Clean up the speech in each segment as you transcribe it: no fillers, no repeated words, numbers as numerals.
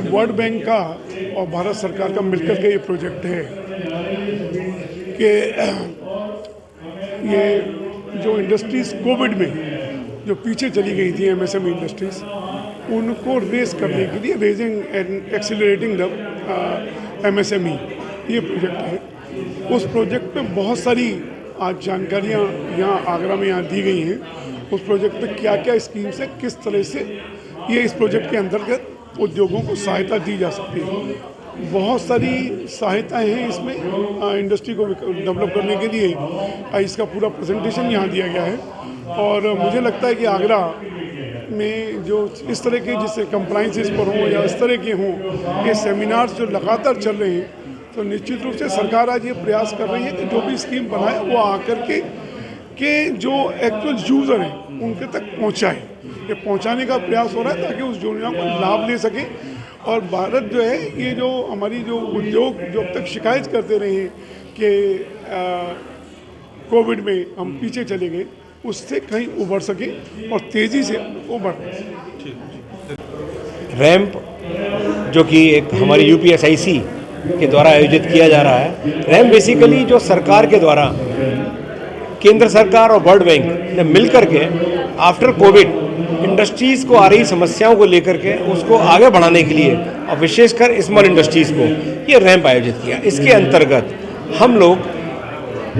World bank का और भारत सरकार का मिलकर के ये प्रोजेक्ट है कि ये जो इंडस्ट्रीज़ कोविड में जो पीछे चली गई थी एमएसएमई इंडस्ट्रीज़, उनको रेस करने के लिए raising and accelerating the MSME ये प्रोजेक्ट है। उस प्रोजेक्ट में बहुत सारी आज जानकारियाँ यहाँ आगरा में यहाँ दी गई हैं। उस प्रोजेक्ट में क्या क्या स्कीम्स है, किस तरह से ये इस प्रोजेक्ट के अंतर्गत उद्योगों को सहायता दी जा सकती है। बहुत सारी सहायताएं हैं इसमें इंडस्ट्री को डेवलप करने के लिए। इसका पूरा प्रेजेंटेशन यहाँ दिया गया है और मुझे लगता है कि आगरा में जो इस तरह के जिससे कंप्लाइंसेस पर हों या इस तरह के हों, ये सेमिनार्स जो लगातार चल रहे हैं, तो निश्चित रूप से सरकार आज ये प्रयास कर रही है कि जो भी स्कीम बनाए वो आकर के जो एक्चुअल यूज़र हैं उनके तक पहुँचाए। ये पहुँचाने का प्रयास हो रहा है ताकि उस योजना को लाभ ले सकें। और भारत जो है, ये जो हमारी जो उद्योग जो अब तक शिकायत करते रहे हैं कि कोविड में हम पीछे चले गए, उससे कहीं उभर सके और तेज़ी से उभर। रैंप जो कि एक हमारी यूपीएसआईसी के द्वारा आयोजित किया जा रहा है। रैंप बेसिकली जो सरकार के द्वारा केंद्र सरकार और वर्ल्ड बैंक ने मिलकर के आफ्टर कोविड इंडस्ट्रीज़ को आ रही समस्याओं को लेकर के उसको आगे बढ़ाने के लिए और विशेषकर स्मॉल इंडस्ट्रीज़ को ये रैंप आयोजित किया। इसके अंतर्गत हम लोग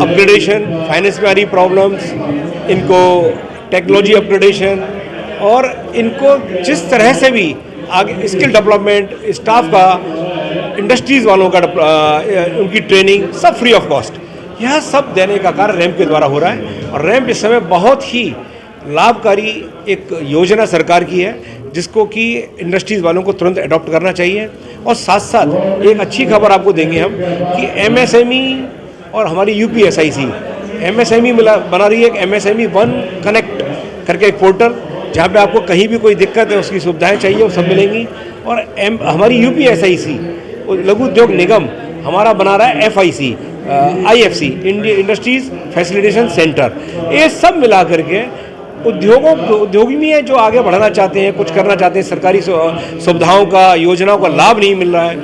अपग्रेडेशन, फाइनेंस में आ रही प्रॉब्लम्स, इनको टेक्नोलॉजी अपग्रेडेशन और इनको जिस तरह से भी आगे स्किल डेवलपमेंट, स्टाफ का, इंडस्ट्रीज़ वालों का उनकी ट्रेनिंग सब फ्री ऑफ कॉस्ट, यह सब देने का कार्य रैंप के द्वारा हो रहा है। और रैंप इस समय बहुत ही लाभकारी एक योजना सरकार की है जिसको कि इंडस्ट्रीज़ वालों को तुरंत अडॉप्ट करना चाहिए। और साथ साथ एक अच्छी खबर आपको देंगे हम कि एमएसएमई और हमारी यूपीएसआईसी एमएसएमई बना रही है एक एमएसएमई वन कनेक्ट करके एक पोर्टल, जहाँ पे आपको कहीं भी कोई दिक्कत है, उसकी सुविधाएं चाहिए वो सब मिलेंगी। और हमारी यूपीएसआईसी लघु उद्योग निगम हमारा बना रहा है FIC, IFC, industries facilitation centre. ये सब मिला करके उद्योगी हैं जो आगे बढ़ना चाहते हैं, कुछ करना चाहते हैं, सरकारी सुविधाओं का, योजनाओं का लाभ नहीं मिल रहा है,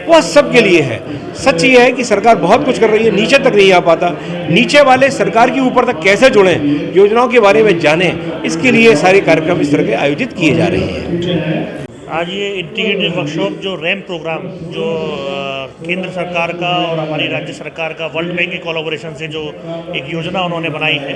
वह सब के लिए है। सच ये है कि सरकार बहुत कुछ कर रही है, नीचे तक नहीं आ पाता। नीचे वाले सरकार के ऊपर तक कैसे जुड़ें, योजनाओं के बारे में जानें, इसके लिए सारे कार्यक्रम इस तरह के आयोजित किए जा रहे हैं। आज ये इंटीग्रेटेड वर्कशॉप जो रैंप प्रोग्राम जो केंद्र सरकार का और हमारी राज्य सरकार का वर्ल्ड बैंक के कोलैबोरेशन से जो एक योजना उन्होंने बनाई है,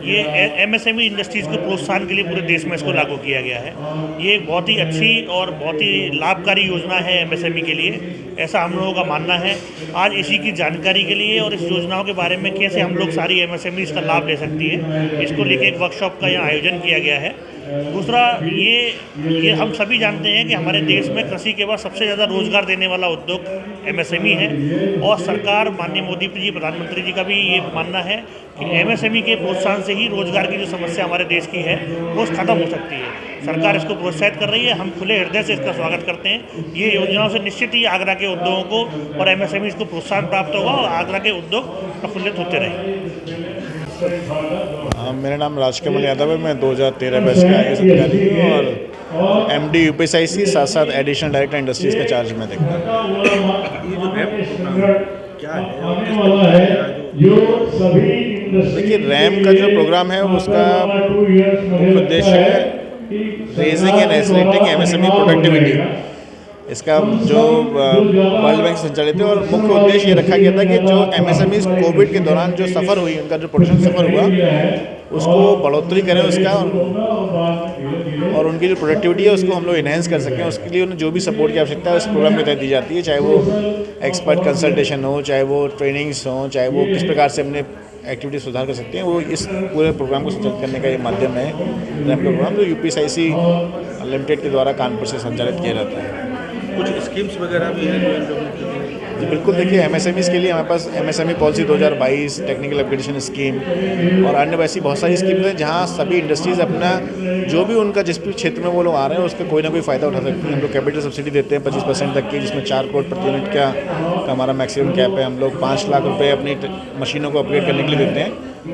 ये एमएसएमई इंडस्ट्रीज़ को प्रोत्साहन के लिए पूरे देश में इसको लागू किया गया है। ये एक बहुत ही अच्छी और बहुत ही लाभकारी योजना है एमएसएमई के लिए, ऐसा हम लोगों का मानना है। आज इसी की जानकारी के लिए और इस योजनाओं के बारे में कैसे हम लोग सारी एमएसएमई इसका लाभ ले सकती है, इसको लेकर एक वर्कशॉप का यहाँ आयोजन किया गया है। दूसरा, ये हम सभी जानते हैं कि हमारे देश में कृषि के बाद सबसे ज़्यादा रोजगार देने वाला उद्योग एमएसएमई है और सरकार, माननीय मोदी जी, प्रधानमंत्री जी का भी ये मानना है कि एमएसएमई के प्रोत्साहन से ही रोजगार की जो समस्या हमारे देश की है वो खत्म हो सकती है। सरकार इसको प्रोत्साहित कर रही है, हम खुले हृदय से इसका स्वागत करते हैं। ये योजनाओं से निश्चित ही आगरा के उद्योगों को और एमएसएमई को प्रोत्साहन प्राप्त होगा और आगरा के उद्योग प्रफुल्लित होते रहेंगे। मेरा नाम राजकमल यादव है। मैं 2013 बैच का IAS अधिकारी हूँ और MD यूपीएसआईसी, साथ साथ एडिशनल डायरेक्टर इंडस्ट्रीज़ का चार्ज मैं देखता हूँ। देखिए, रैंप का जो प्रोग्राम है उसका मुख्य उद्देश्य है raising and accelerating MSME productivity. इसका जो वर्ल्ड बैंक संचालित है और मुख्य उद्देश्य ये रखा गया था कि जो एमएसएमईज कोविड के दौरान जो सफ़र हुई, उनका जो प्रोडक्शन सफ़र हुआ, उसको बढ़ोतरी करें उसका और उनकी जो प्रोडक्टिविटी है उसको हम लोग इन्हेंस कर सकें। उसके लिए उन्हें जो भी सपोर्ट की आवश्यकता है उस प्रोग्राम के तहत दी जाती है, चाहे वो एक्सपर्ट कंसल्टेशन हो, चाहे वो ट्रेनिंग्स हों, चाहे वो किस प्रकार से अपने एक्टिविटी सुधार कर सकते हैं। वो इस पूरे प्रोग्राम को संचालित करने का ये माध्यम है रैंप प्रोग्राम, जो यूपीएसआईसी लिमिटेड के द्वारा कानपुर से संचालित किया जाता है। कुछ स्कीम्स वगैरह भी हैं जी बिल्कुल। देखिए, एमएसएमईज़ के लिए हमारे पास MSME policy 2022, technical upgradation scheme और अन्य वैसी बहुत सारी स्कीम्स हैं जहां सभी इंडस्ट्रीज़ अपना जो भी उनका जिस भी क्षेत्र में वो लोग आ रहे हैं उसका कोई ना कोई फ़ायदा उठा सकते हैं। हम लोग कैपिटल सब्सिडी देते हैं 25% तक की, जिसमें 4 करोड़ प्रति यूनिट का हमारा मैक्सिमम कैप है। हम लोग 5 लाख रुपये अपनी मशीनों को अपग्रेड करने के लिए देते हैं।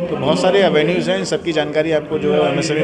तो बहुत सारे एवेन्यूज़ हैं, इन सबकी जानकारी आपको जो है एमएसएमई